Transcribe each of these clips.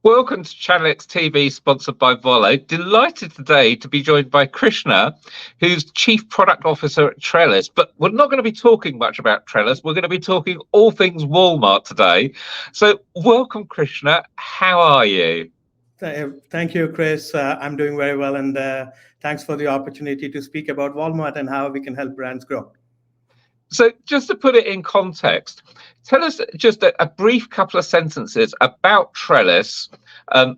Welcome to Channel X TV, sponsored by Volo. Delighted today to be joined by Krishna, who's Chief Product Officer at Trellis. But we're not going to be talking much about Trellis. We're going to be talking all things Walmart today. So welcome, Krishna. How are you? Thank you, Chris. I'm doing very well, and thanks for the opportunity to speak about Walmart and how we can help brands grow. So just to put it in context, tell us just a brief couple of sentences about Trellis,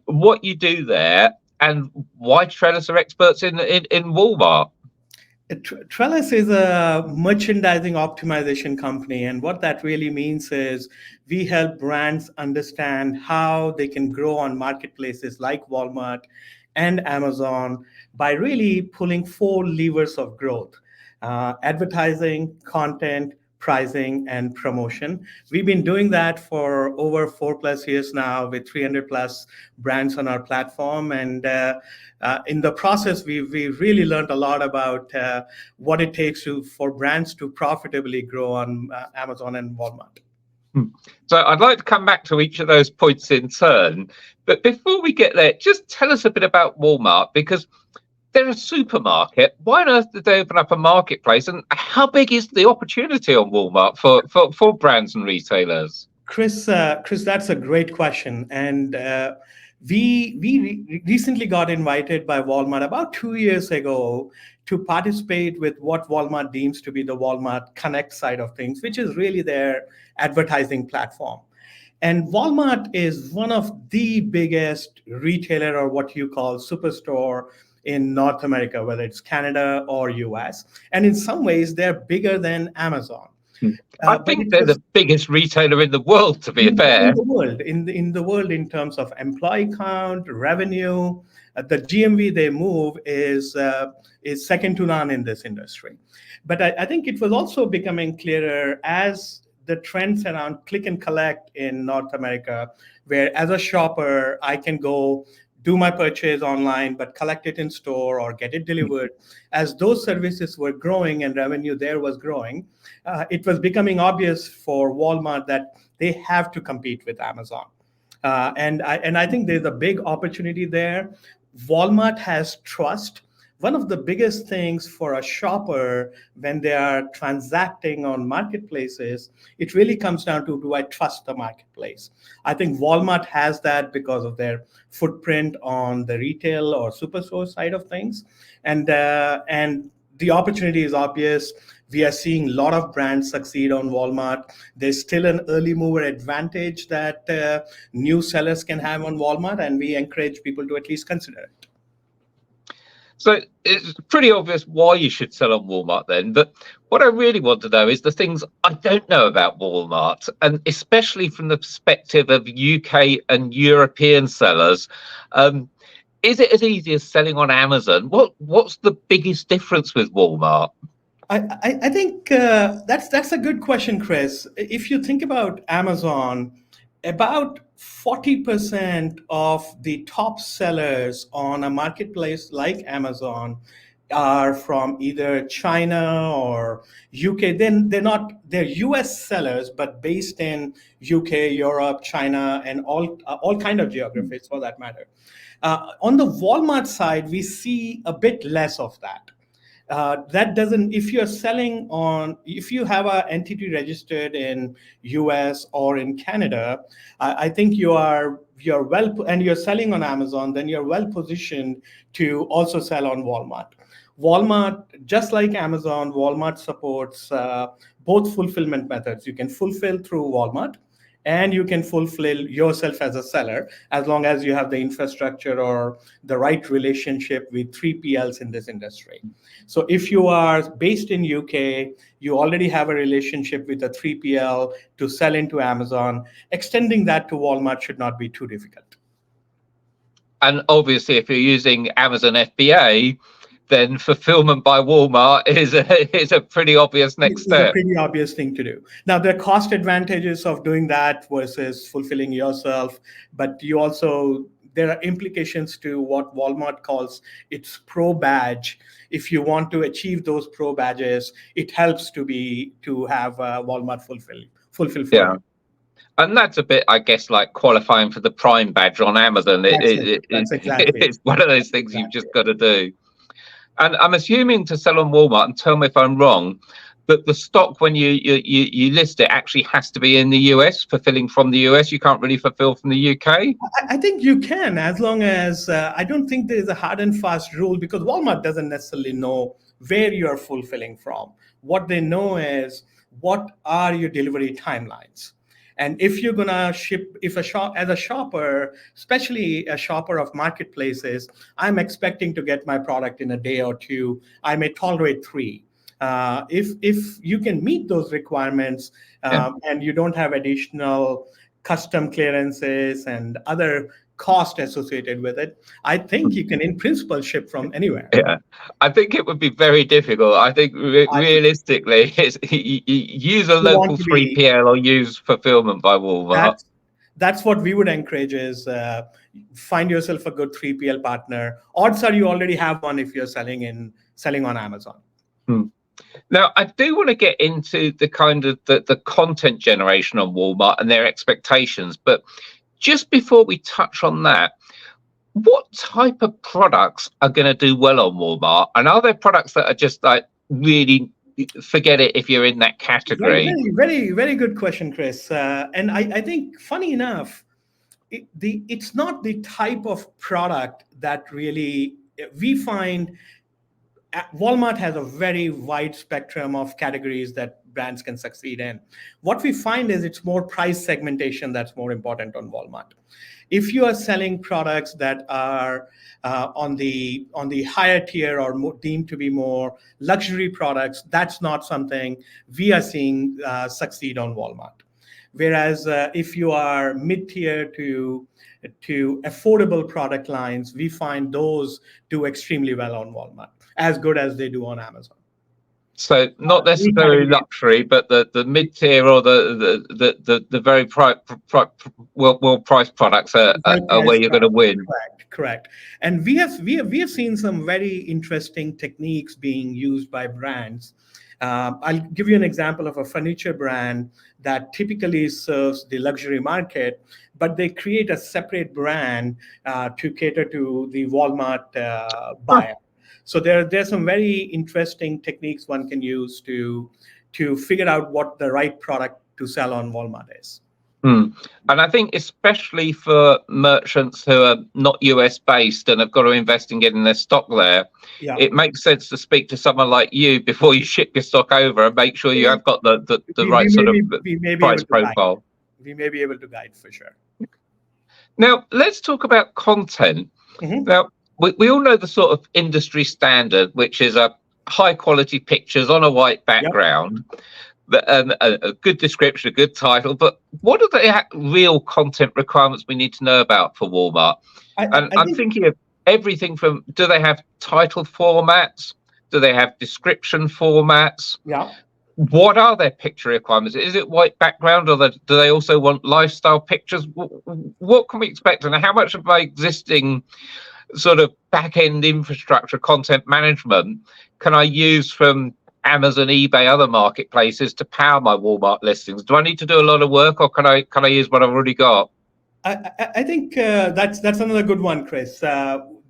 what you do there, and why Trellis are experts in Walmart. Trellis is a merchandising optimization company, and what that really means is we help brands understand how they can grow on marketplaces like Walmart and Amazon by really pulling four levers of growth: advertising, content, pricing, and promotion. We've been doing that for over 4+ years now with 300 plus brands on our platform. And in the process, we've really learned a lot about what it takes for brands to profitably grow on Amazon and Walmart. So I'd like to come back to each of those points in turn. But before we get there, just tell us a bit about Walmart, because they're a supermarket. Why on earth did they open up a marketplace? And how big is the opportunity on Walmart for brands and retailers? Chris, that's a great question. And we recently got invited by Walmart about 2 years ago to participate with what Walmart deems to be the Walmart Connect side of things, which is really their advertising platform. And Walmart is one of the biggest retailer, or what you call superstore, in North America, whether it's Canada or US. And in some ways, they're bigger than Amazon. I think they're the biggest retailer in the world, to be fair. In the world, in the world, in terms of employee count, revenue, the GMV they move is second to none in this industry. But I think it was also becoming clearer as the trends around click and collect in North America, where as a shopper, I can go do my purchase online, but collect it in store or get it delivered. As those services were growing and revenue there was growing, it was becoming obvious for Walmart that they have to compete with Amazon. And I think there's a big opportunity there. Walmart has trust. One of the biggest things for a shopper when they are transacting on marketplaces, it really comes down to, do I trust the marketplace? I think Walmart has that because of their footprint on the retail or superstore side of things. And the opportunity is obvious. We are seeing a lot of brands succeed on Walmart. There's still an early mover advantage that new sellers can have on Walmart, and we encourage people to at least consider it. So it's pretty obvious why you should sell on Walmart then. But what I really want to know is the things I don't know about Walmart, and especially from the perspective of UK and European sellers. Is it as easy as selling on Amazon? What's the biggest difference with Walmart? I think that's a good question, Chris. If you think about Amazon, about 40% of the top sellers on a marketplace like Amazon are from either China or UK. Then they're US sellers, but based in UK, Europe, China, and all kind of geographies for that matter. On the Walmart side, we see a bit less of that. That doesn't, if you're selling on, if you have an entity registered in US or in Canada, I think you're well, and you're selling on Amazon, then you're well positioned to also sell on Walmart. Walmart, just like Amazon, Walmart supports both fulfillment methods. You can fulfill through Walmart, and you can fulfill yourself as a seller, as long as you have the infrastructure or the right relationship with 3PLs in this industry. So if you are based in UK, you already have a relationship with a 3PL to sell into Amazon. Extending that to Walmart should not be too difficult. And obviously, if you're using Amazon FBA, then fulfillment by Walmart is a pretty obvious next step. It's a pretty obvious thing to do. Now, there are cost advantages of doing that versus fulfilling yourself, but there are implications to what Walmart calls its pro badge. If you want to achieve those pro badges, it helps to have Walmart fulfill for you. And that's a bit, I guess, like qualifying for the Prime badge on Amazon. That's it. That's exactly it. It's one of those things you've just got to do. And I'm assuming to sell on Walmart, and tell me if I'm wrong, that the stock when you list it actually has to be in the US, fulfilling from the US. You can't really fulfill from the UK. I think you can, as long as I don't think there is a hard and fast rule, because Walmart doesn't necessarily know where you're fulfilling from. What they know is what are your delivery timelines. And if you're gonna ship, if as a shopper, especially a shopper of marketplaces, I'm expecting to get my product in a day or two. I may tolerate 3. If you can meet those requirements, and you don't have additional custom clearances and other cost associated with it, I think you can, in principle, ship from anywhere. Yeah, I think it would be very difficult. I think realistically, it's you use a local 3PL or use fulfillment by Walmart. That's what we would encourage is find yourself a good 3PL partner. Odds are you already have one if you're selling on Amazon. Now, I do want to get into the kind of the content generation on Walmart and their expectations. But just before we touch on that, what type of products are going to do well on Walmart? And are there products that are just like really forget it if you're in that category? Very, very good question, Chris. And I think, funny enough, it's not the type of product that really we find. Walmart has a very wide spectrum of categories that brands can succeed in. What we find is it's more price segmentation that's more important on Walmart. If you are selling products that are on the higher tier or deemed to be more luxury products, that's not something we are seeing succeed on Walmart. Whereas if you are mid-tier to affordable product lines, we find those do extremely well on Walmart, as good as they do on Amazon. So not necessarily luxury, but the mid tier or the very well priced products are where you're going to win. Correct. And we have seen some very interesting techniques being used by brands. I'll give you an example of a furniture brand that typically serves the luxury market, but they create a separate brand to cater to the Walmart buyer. So there's some very interesting techniques one can use to figure out what the right product to sell on Walmart is. And I think especially for merchants who are not US based and have got to invest in getting their stock there, it makes sense to speak to someone like you before you ship your stock over and make sure you have got the right sort of price profile. We may be able to guide for sure. Now, let's talk about content. Now, we all know the sort of industry standard, which is a high quality pictures on a white background. A good description, a good title, but what are the real content requirements we need to know about for Walmart? I'm thinking of everything from, do they have title formats? Do they have description formats? What are their picture requirements? Is it white background, or do they also want lifestyle pictures? What can we expect, and how much of my existing sort of back-end infrastructure content management can I use from Amazon, eBay, other marketplaces to power my Walmart listings? Do I need to do a lot of work, or can I use what I've already got? I think that's another good one, Chris.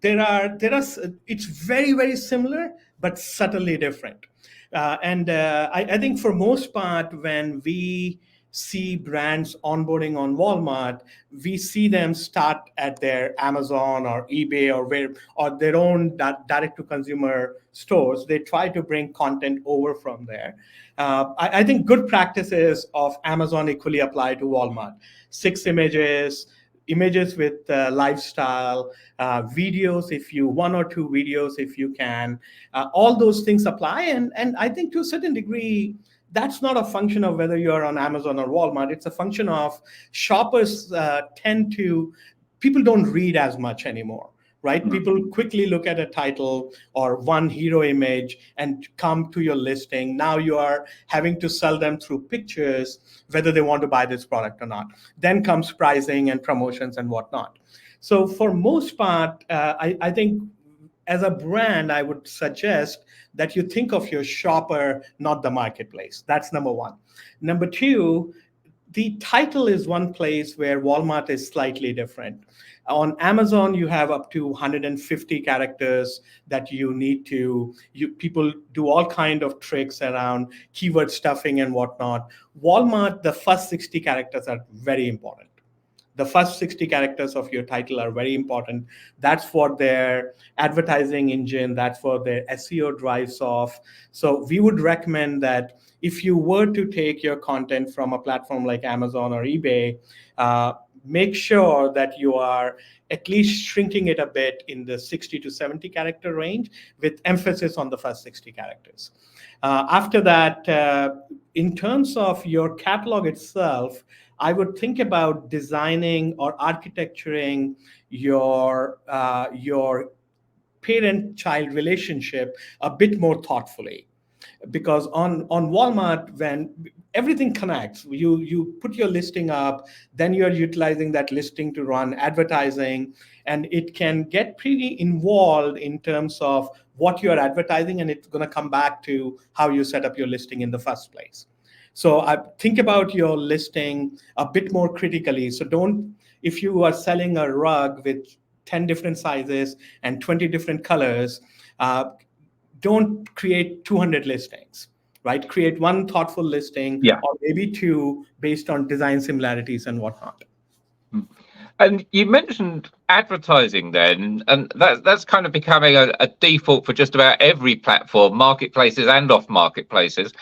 It's very, very similar, but subtly different. I think for most part, when we see brands onboarding on Walmart, we see them start at their Amazon or eBay or their own direct-to-consumer stores. They try to bring content over from there. I think good practices of Amazon equally apply to Walmart. 6 images with lifestyle, videos, 1 or 2 videos if you can. All those things apply. And I think to a certain degree, that's not a function of whether you're on Amazon or Walmart. It's a function of shoppers people don't read as much anymore, right? People quickly look at a title or one hero image and come to your listing. Now you are having to sell them through pictures, whether they want to buy this product or not. Then comes pricing and promotions and whatnot. So for most part, I think as a brand, I would suggest that you think of your shopper, not the marketplace. That's number one. Number two, the title is one place where Walmart is slightly different. On Amazon, you have up to 150 characters that you need to. People do all kind of tricks around keyword stuffing and whatnot. Walmart, the first 60 characters are very important. The first 60 characters of your title are very important. That's for their advertising engine, that's for their SEO drives off. So we would recommend that if you were to take your content from a platform like Amazon or eBay, make sure that you are at least shrinking it a bit in the 60 to 70 character range with emphasis on the first 60 characters. After that, in terms of your catalog itself, I would think about designing or architecturing your parent-child relationship a bit more thoughtfully, because on Walmart, when everything connects, you put your listing up, then you're utilizing that listing to run advertising, and it can get pretty involved in terms of what you're advertising, and it's going to come back to how you set up your listing in the first place. So I think about your listing a bit more critically. So don't, if you are selling a rug with 10 different sizes and 20 different colors, don't create 200 listings, right? Create one thoughtful listing, Yeah. or maybe two based on design similarities and whatnot. And you mentioned advertising then, and that's kind of becoming a default for just about every platform, marketplaces and off marketplaces.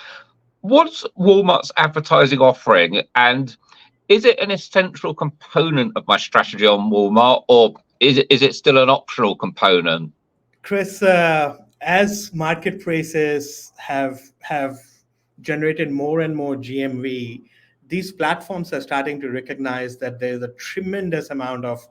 What's Walmart's advertising offering, and is it an essential component of my strategy on Walmart, or is it still an optional component? Chris, as marketplaces have generated more and more GMV, these platforms are starting to recognize that there's a tremendous amount of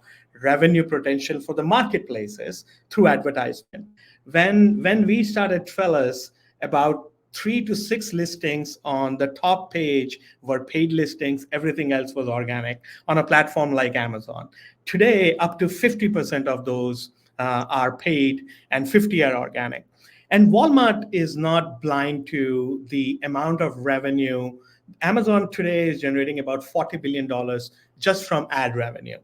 revenue potential for the marketplaces through advertisement. When we started Trellis, about 3 to 6 listings on the top page were paid listings. Everything else was organic on a platform like Amazon. Today, up to 50% of those are paid and 50 are organic. And Walmart is not blind to the amount of revenue. Amazon today is generating about $40 billion just from ad revenue.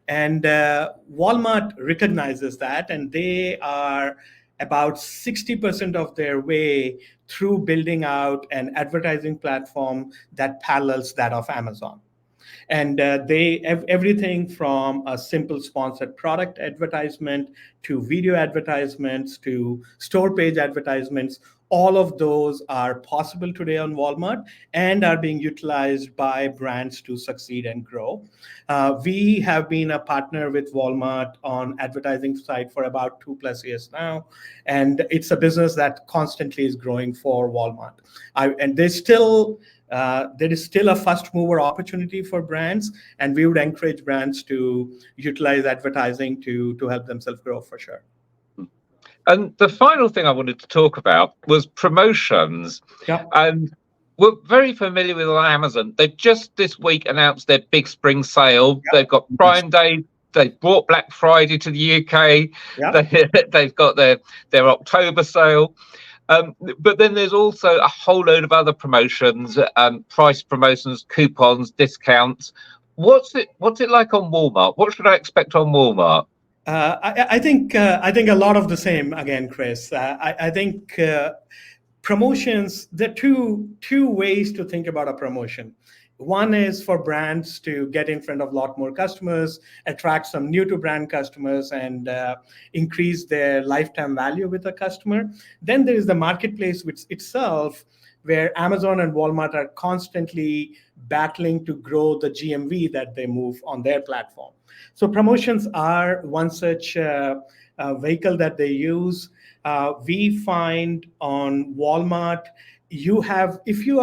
And Walmart recognizes that, and they are about 60% of their way through building out an advertising platform that parallels that of Amazon. And they have everything from a simple sponsored product advertisement to video advertisements to store page advertisements. All of those are possible today on Walmart and are being utilized by brands to succeed and grow. We have been a partner with Walmart on advertising side for about 2+ years now, and it's a business that constantly is growing for Walmart. And there is still a first mover opportunity for brands, and we would encourage brands to utilize advertising to help themselves grow for sure. And the final thing I wanted to talk about was promotions. Yeah. And we're very familiar with Amazon. They've just this week announced their big spring sale. Yeah. They've got Prime Day. They've brought Black Friday to the UK. Yeah. They've got their October sale. But then there's also a whole load of other promotions, price promotions, coupons, discounts. What's it like on Walmart? What should I expect on Walmart? I think a lot of the same again, Chris. I think promotions. There are two ways to think about a promotion. One is for brands to get in front of a lot more customers, attract some new to brand customers, and increase their lifetime value with a customer. Then there is the marketplace which itself, where Amazon and Walmart are constantly battling to grow the GMV that they move on their platform. So promotions are one such vehicle that they use. We find on Walmart, if you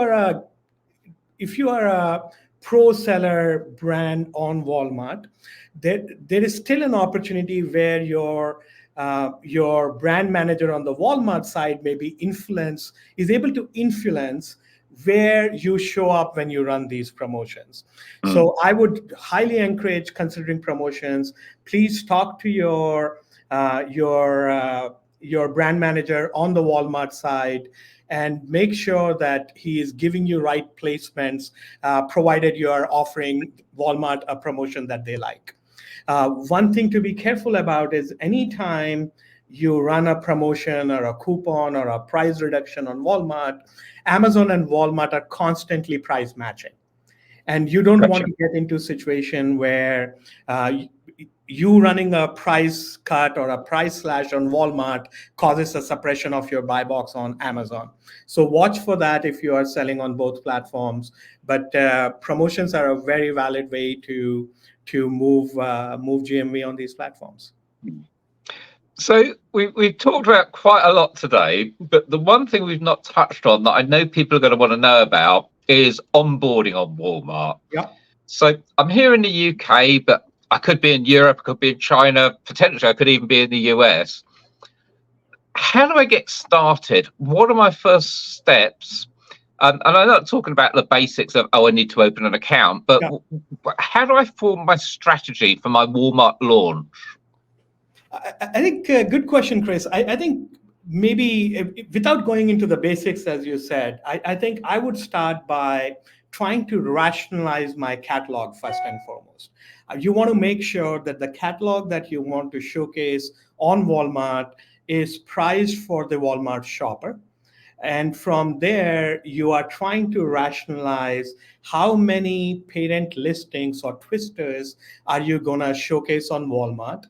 are a pro seller brand on Walmart, there is still an opportunity where your brand manager on the Walmart side is able to influence where you show up when you run these promotions. So I would highly encourage considering promotions. Please talk to your brand manager on the Walmart side and make sure that he is giving you right placements, provided you are offering Walmart a promotion that they like. One thing to be careful about is anytime you run a promotion or a coupon or a price reduction on Walmart, Amazon and Walmart are constantly price matching. And you don't want Gotcha. to get into a situation where you running a price cut or a price slash on Walmart causes a suppression of your buy box on Amazon. So watch for that if you are selling on both platforms. But promotions are a very valid way to move GMV on these platforms. So we've talked about quite a lot today, but the one thing we've not touched on that I know people are going to want to know about is onboarding on Walmart. Yeah. So I'm here in the UK, but I could be in Europe, I could be in China, potentially I could even be in the US. How do I get started? What are my first steps? And I'm not talking about the basics of, I need to open an account, but how do I form my strategy for my Walmart launch? I think good question, Chris. I think maybe without going into the basics, as you said, I think I would start by trying to rationalize my catalog first and foremost. You want to make sure that the catalog that you want to showcase on Walmart is priced for the Walmart shopper. And from there, you are trying to rationalize how many parent listings or twisters are you going to showcase on Walmart.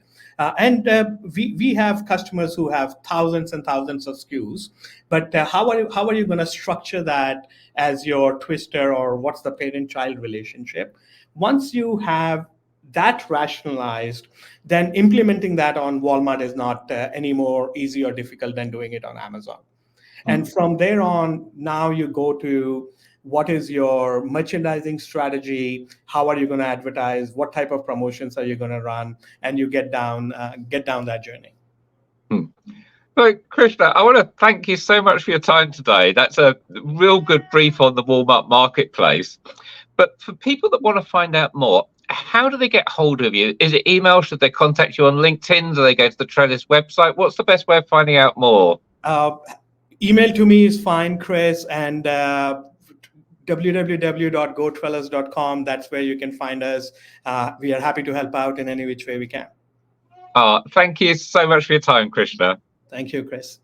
We have customers who have thousands and thousands of SKUs, but how are you going to structure that as your twister, or what's the parent-child relationship? Once you have that rationalized, then implementing that on Walmart is not any more easy or difficult than doing it on Amazon. And from there on, now you go to what is your merchandising strategy? How are you going to advertise? What type of promotions are you going to run? And you get down that journey. So, Krishna, I want to thank you so much for your time today. That's a real good brief on the Walmart marketplace. But for people that want to find out more, how do they get hold of you? Is it email? Should they contact you on LinkedIn? Do they go to the Trellis website? What's the best way of finding out more? Email to me is fine, Chris, and www.gotrellis.com. That's where you can find us. We are happy to help out in any which way we can. Thank you so much for your time, Krishna. Thank you, Chris.